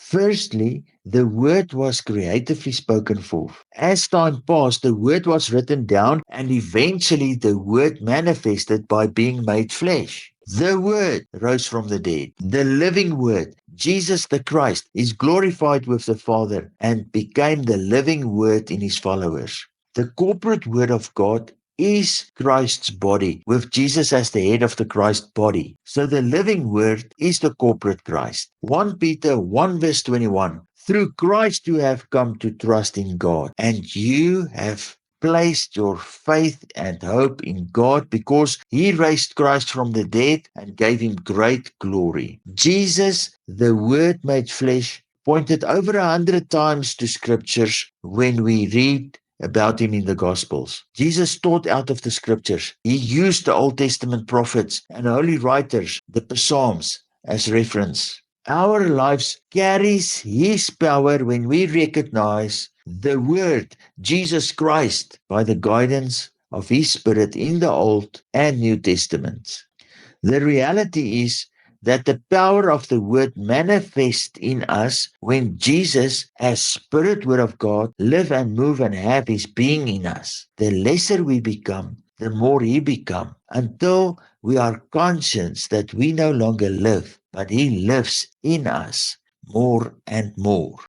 Firstly, the word was creatively spoken forth. As time passed, the word was written down and eventually the word manifested by being made flesh. The word rose from the dead. The living word, Jesus the Christ, is glorified with the Father and became the living word in his followers. The corporate word of God is Christ's body, with Jesus as the head of the Christ body. So the living word is the corporate Christ. 1 Peter 1 verse 21. Through Christ you have come to trust in God, and you have placed your faith and hope in God because he raised Christ from the dead and gave him great glory. Jesus, the Word made flesh, pointed over 100 times to scriptures when we read about him in the Gospels. Jesus taught out of the scriptures. He used the Old Testament prophets and holy writers, the Psalms, as reference. Our lives carries his power when we recognize the word Jesus Christ by the guidance of his Spirit in the Old and New Testaments. The reality is that the power of the word manifests in us when Jesus, as Spirit Word of God, live and move and have his being in us. The lesser we become, the more he become, until we are conscious that we no longer live, but he lives in us more and more.